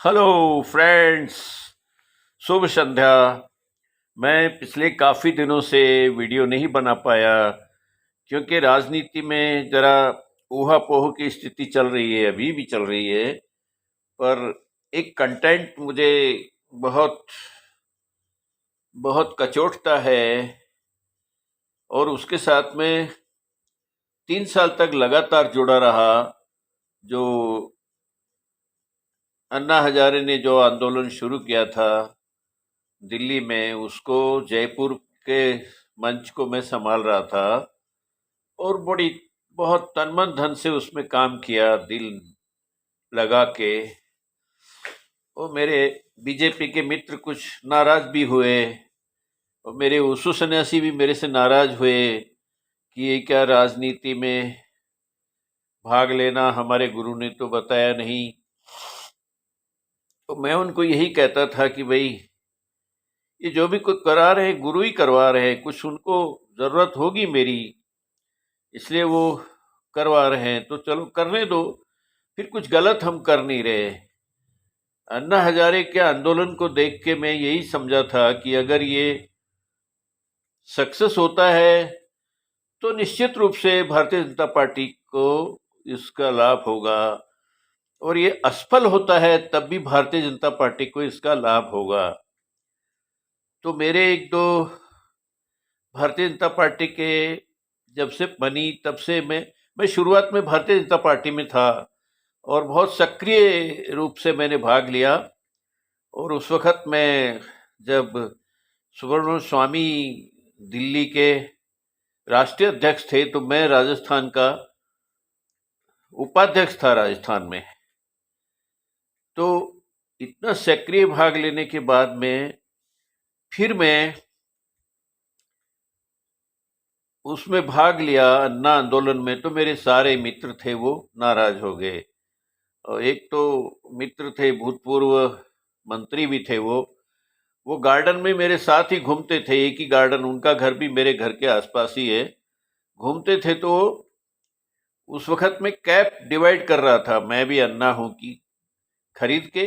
Hello friends, शुभ संध्या। मैं पिछले काफ़ी दिनों से वीडियो नहीं बना पाया क्योंकि राजनीति में ज़रा ऊहा-पोह की स्थिति चल रही है, अभी भी चल रही है। पर एक कंटेंट मुझे बहुत बहुत कचोटता है और उसके साथ में 3 साल तक लगातार जुड़ा रहा। जो अन्ना हजारे ने जो आंदोलन शुरू किया था दिल्ली में, उसको जयपुर के मंच को मैं संभाल रहा था और बहुत तन मन धन से उसमें काम किया, दिल लगा के। और मेरे बीजेपी के मित्र कुछ नाराज भी हुए और मेरे उसु सन्यासी भी मेरे से नाराज हुए कि ये क्या राजनीति में भाग लेना, हमारे गुरु ने तो बताया नहीं। तो मैं उनको यही कहता था कि भाई, ये जो भी कुछ करा रहे हैं गुरु ही करवा रहे हैं, कुछ उनको जरूरत होगी मेरी, इसलिए वो करवा रहे हैं, तो चलो करने दो। फिर कुछ गलत हम कर नहीं रहे। अन्ना हजारे के आंदोलन को देख के मैं यही समझा था कि अगर ये सक्सेस होता है तो निश्चित रूप से भारतीय जनता पार्टी को इसका लाभ होगा, और ये असफल होता है तब भी भारतीय जनता पार्टी को इसका लाभ होगा। तो मेरे एक दो भारतीय जनता पार्टी के जब से बनी तब से मैं शुरुआत में भारतीय जनता पार्टी में था और बहुत सक्रिय रूप से मैंने भाग लिया। और उस वक्त मैं जब सुब्रमण्यम स्वामी दिल्ली के राष्ट्रीय अध्यक्ष थे तो मैं राजस्थान का उपाध्यक्ष था राजस्थान में। तो इतना सक्रिय भाग लेने के बाद में फिर मैं उसमें भाग लिया अन्ना आंदोलन में, तो मेरे सारे मित्र थे वो नाराज हो गए। और एक तो मित्र थे, भूतपूर्व मंत्री भी थे, वो गार्डन में मेरे साथ ही घूमते थे, एक ही गार्डन, उनका घर भी मेरे घर के आसपास ही है। घूमते थे तो उस वक्त में कैप डिवाइड कर रहा था, मैं भी अन्ना हूं कि खरीद के,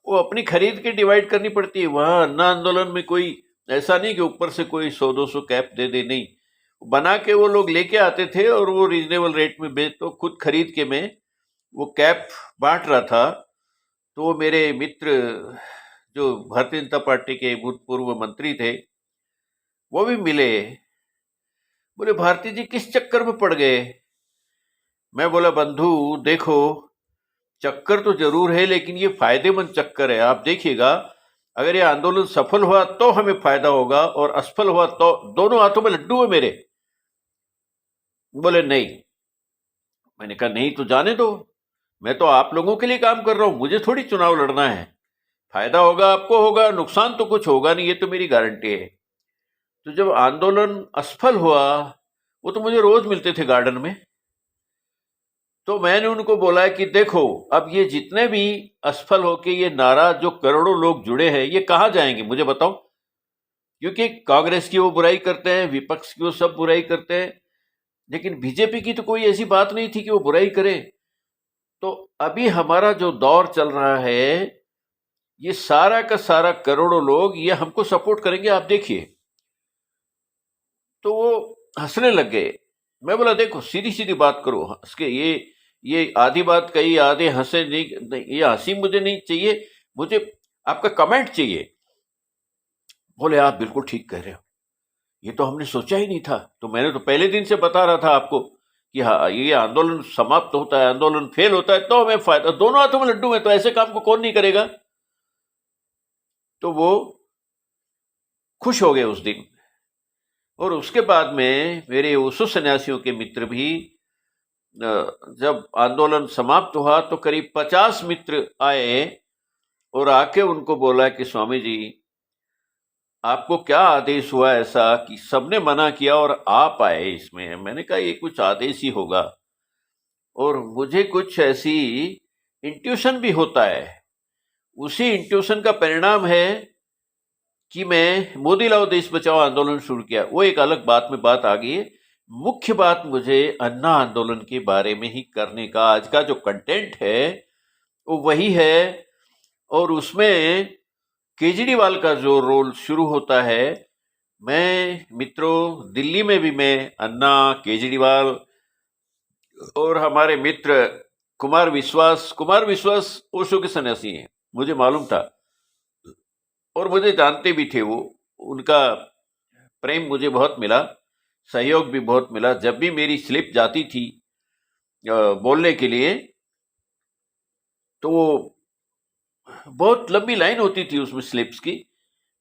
वो अपनी खरीद के डिवाइड करनी पड़ती है। वहां अन्ना आंदोलन में कोई ऐसा नहीं कि ऊपर से कोई 100-200 कैप दे दे, नहीं, बना के वो लोग लेके आते थे और वो रीजनेबल रेट में बेच, तो खुद खरीद के मैं वो कैप बांट रहा था। तो वो मेरे मित्र जो भारतीय जनता पार्टी के भूतपूर्व मंत्री थे वो भी मिले, बोले भारती जी किस चक्कर में पड़ गए। मैं बोला बंधु देखो, चक्कर तो जरूर है लेकिन ये फायदेमंद चक्कर है, आप देखिएगा, अगर ये आंदोलन सफल हुआ तो हमें फायदा होगा और असफल हुआ तो दोनों हाथों में लड्डू है मेरे। बोले नहीं। मैंने कहा नहीं तो जाने दो, मैं तो आप लोगों के लिए काम कर रहा हूं, मुझे थोड़ी चुनाव लड़ना है। फायदा होगा आपको होगा, नुकसान तो कुछ होगा नहीं, ये तो मेरी गारंटी है। तो जब आंदोलन असफल हुआ, वो तो मुझे रोज मिलते थे गार्डन में, तो मैंने उनको बोला कि देखो, अब ये जितने भी असफल होके ये नाराज जो करोड़ों लोग जुड़े हैं, ये कहां जाएंगे मुझे बताओ। क्योंकि कांग्रेस की वो बुराई करते हैं, विपक्ष की वो सब बुराई करते हैं, लेकिन बीजेपी की तो कोई ऐसी बात नहीं थी कि वो बुराई करे। तो अभी हमारा जो दौर चल रहा है, ये सारा का सारा करोड़ों लोग ये हमको सपोर्ट करेंगे, आप देखिए। तो वो हंसने लग गए। मैं बोला देखो, सीधी सीधी बात करो, हंस के ये आधी बात कही, आधे हंसे नहीं, ये हंसी मुझे नहीं चाहिए, मुझे आपका कमेंट चाहिए। बोले आप बिल्कुल ठीक कह रहे हो, ये तो हमने सोचा ही नहीं था। तो मैंने तो पहले दिन से बता रहा था आपको कि हाँ, ये आंदोलन समाप्त होता है, आंदोलन फेल होता है तो हमें फायदा, दोनों हाथों में लड्डू है, तो ऐसे काम को कौन नहीं करेगा। तो वो खुश हो गए उस दिन। और उसके बाद में मेरे उसु सन्यासियों के मित्र भी, जब आंदोलन समाप्त हुआ तो करीब 50 मित्र आए और आके उनको बोला कि स्वामी जी, आपको क्या आदेश हुआ ऐसा कि सबने मना किया और आप आए इसमें। मैंने कहा ये कुछ आदेश ही होगा, और मुझे कुछ ऐसी इंट्यूशन भी होता है। उसी इंट्यूशन का परिणाम है कि मैं मोदी लाओ देश बचाओ आंदोलन शुरू किया। वो एक अलग बात में बात आ गई है। मुख्य बात मुझे अन्ना आंदोलन के बारे में ही करने का आज का जो कंटेंट है वो वही है और उसमें केजरीवाल का जो रोल शुरू होता है। मैं मित्रों, दिल्ली में भी मैं अन्ना, केजरीवाल और हमारे मित्र कुमार विश्वास ओशो के सन्यासी हैं, मुझे मालूम था और मुझे जानते भी थे वो। उनका प्रेम मुझे बहुत मिला, सहयोग भी बहुत मिला। जब भी मेरी स्लिप जाती थी बोलने के लिए, तो वो बहुत लंबी लाइन होती थी उसमें स्लिप्स की,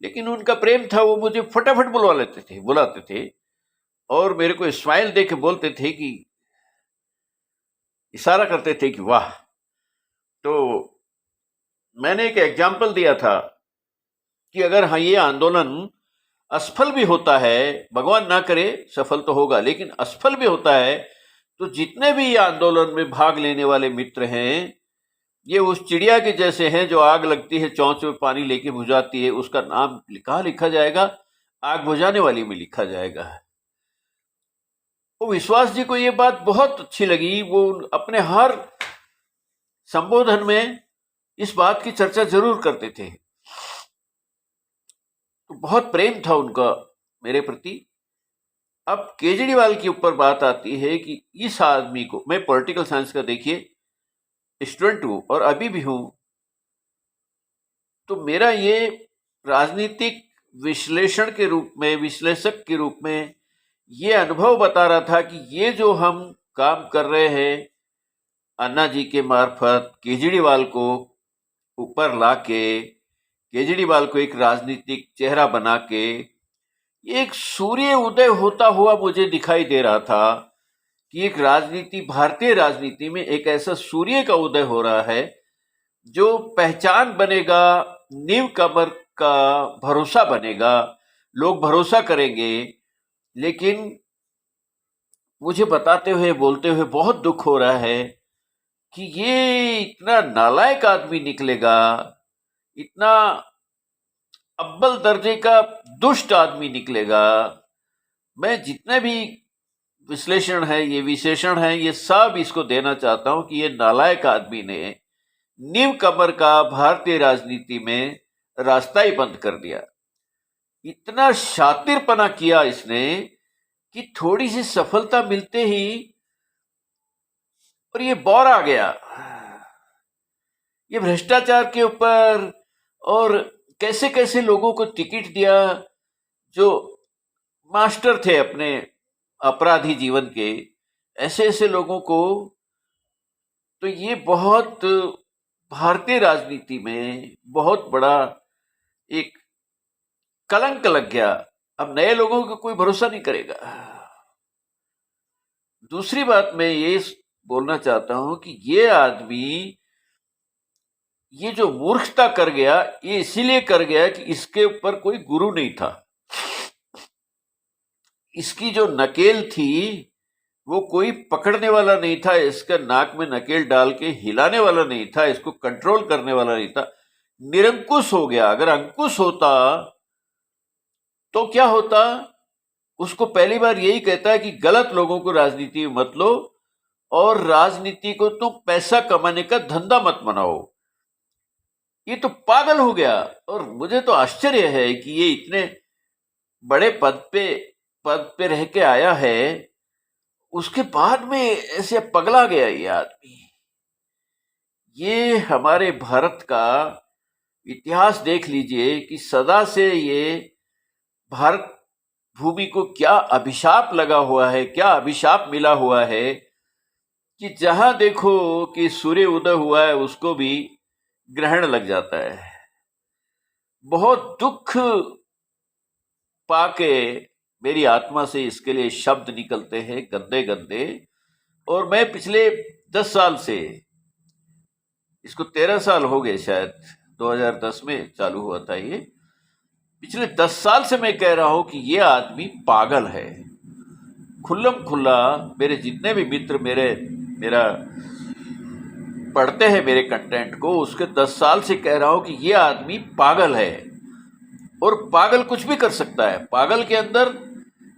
लेकिन उनका प्रेम था, वो मुझे फटाफट बुलाते थे और मेरे को स्माइल दे के बोलते थे कि, इशारा करते थे कि वाह। तो मैंने एक एग्जाम्पल दिया था कि अगर हाँ ये आंदोलन असफल भी होता है, भगवान ना करे सफल तो होगा, लेकिन असफल भी होता है, तो जितने भी ये आंदोलन में भाग लेने वाले मित्र हैं, ये उस चिड़िया के जैसे हैं जो आग लगती है चोंच में पानी लेके बुझाती है, उसका नाम लिखा जाएगा, आग बुझाने वाली में लिखा जाएगा। वो विश्वास जी को ये बात बहुत अच्छी लगी। वो अपने हर संबोधन में इस बात की चर्चा जरूर करते थे। तो बहुत प्रेम था उनका मेरे प्रति। अब केजरीवाल के ऊपर बात आती है कि इस आदमी को, मैं पॉलिटिकल साइंस का देखिए स्टूडेंट हूं और अभी भी हूं, तो मेरा ये राजनीतिक विश्लेषक के रूप में ये अनुभव बता रहा था कि ये जो हम काम कर रहे हैं अन्ना जी के मार्फत, केजरीवाल को ऊपर लाके, केजरीवाल को एक राजनीतिक चेहरा बना के, एक सूर्य उदय होता हुआ मुझे दिखाई दे रहा था कि एक भारतीय राजनीति में एक ऐसा सूर्य का उदय हो रहा है जो पहचान बनेगा, न्यू कमर का भरोसा बनेगा, लोग भरोसा करेंगे। लेकिन मुझे बताते हुए, बोलते हुए बहुत दुख हो रहा है कि ये इतना नालायक आदमी निकलेगा, इतना अव्वल दर्जे का दुष्ट आदमी निकलेगा। मैं जितने भी विश्लेषण है, ये विशेषण है, ये सब इसको देना चाहता हूं कि ये नालायक आदमी ने न्यू कमर का भारतीय राजनीति में रास्ता ही बंद कर दिया। इतना शातिरपना किया इसने कि थोड़ी सी सफलता मिलते ही और ये बौर आ गया, ये भ्रष्टाचार के ऊपर, और कैसे कैसे लोगों को टिकट दिया जो मास्टर थे अपने अपराधी जीवन के, ऐसे ऐसे लोगों को। तो ये बहुत भारतीय राजनीति में बहुत बड़ा एक कलंक लग गया। अब नए लोगों को कोई भरोसा नहीं करेगा। दूसरी बात मैं ये बोलना चाहता हूं कि ये आदमी ये जो मूर्खता कर गया, ये इसीलिए कर गया कि इसके ऊपर कोई गुरु नहीं था। इसकी जो नकेल थी वो कोई पकड़ने वाला नहीं था, इसका नाक में नकेल डाल के हिलाने वाला नहीं था, इसको कंट्रोल करने वाला नहीं था। निरंकुश हो गया। अगर अंकुश होता तो क्या होता? उसको पहली बार यही कहता है कि गलत लोगों को राजनीति में मत लो और राजनीति को तुम पैसा कमाने का धंधा मत बनाओ। ये तो पागल हो गया। और मुझे तो आश्चर्य है कि ये इतने बड़े पद पे रह के आया है, उसके बाद में ऐसे पगला गया ये आदमी। ये हमारे भारत का इतिहास देख लीजिए कि सदा से ये भारत भूमि को क्या अभिशाप लगा हुआ है, क्या अभिशाप मिला हुआ है कि जहां देखो कि सूर्य उदय हुआ है उसको भी ग्रहण लग जाता है। बहुत दुख पाके मेरी आत्मा से इसके लिए शब्द निकलते हैं गंदे गंदे। और मैं पिछले 10 साल से, इसको 13 साल हो गए शायद, 2010 में चालू हुआ था ये, पिछले 10 साल से मैं कह रहा हूं कि ये आदमी पागल है। खुल्लम खुल्ला मेरे जितने भी मित्र मेरा पढ़ते हैं मेरे कंटेंट को, उसके 10 साल से कह रहा हूं कि ये आदमी पागल है। और पागल कुछ भी कर सकता है। पागल के अंदर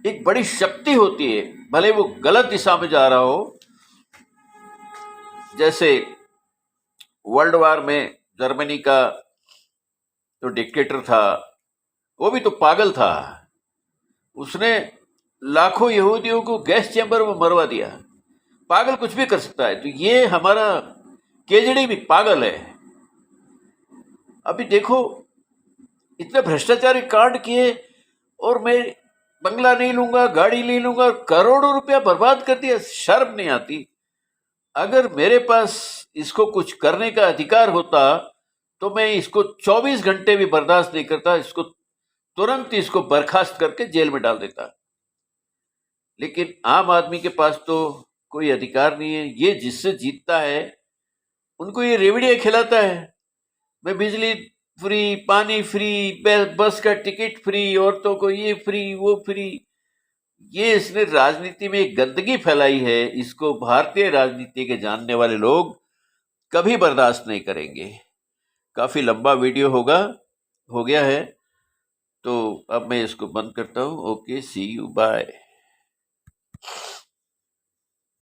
एक बड़ी शक्ति होती है, भले वो गलत दिशा में जा रहा हो। जैसे वर्ल्ड वार में जर्मनी का जो डिक्टेटर था वो भी तो पागल था। उसने लाखों यहूदियों को गैस चैम्बर में मरवा दिया। पागल कुछ भी कर सकता है। तो ये हमारा केजड़ी भी पागल है। अभी देखो, इतने भ्रष्टाचारी कांड किए और मैं बंगला नहीं लूंगा, गाड़ी नहीं लूंगा, करोड़ों रुपया बर्बाद कर दिया। शर्म नहीं आती? अगर मेरे पास इसको कुछ करने का अधिकार होता तो मैं इसको 24 घंटे भी बर्दाश्त नहीं करता, इसको तुरंत इसको बर्खास्त करके जेल में डाल देता। लेकिन आम आदमी के पास तो कोई अधिकार नहीं है। ये जिससे जीतता है उनको ये रेवड़ियां खिलाता है। मैं बिजली फ्री, पानी फ्री, बस का टिकट फ्री, औरतों को ये फ्री, वो फ्री। ये इसने राजनीति में एक गंदगी फैलाई है। इसको भारतीय राजनीति के जानने वाले लोग कभी बर्दाश्त नहीं करेंगे। काफी लंबा वीडियो हो गया है, तो अब मैं इसको बंद करता हूँ। Okay, see you, bye.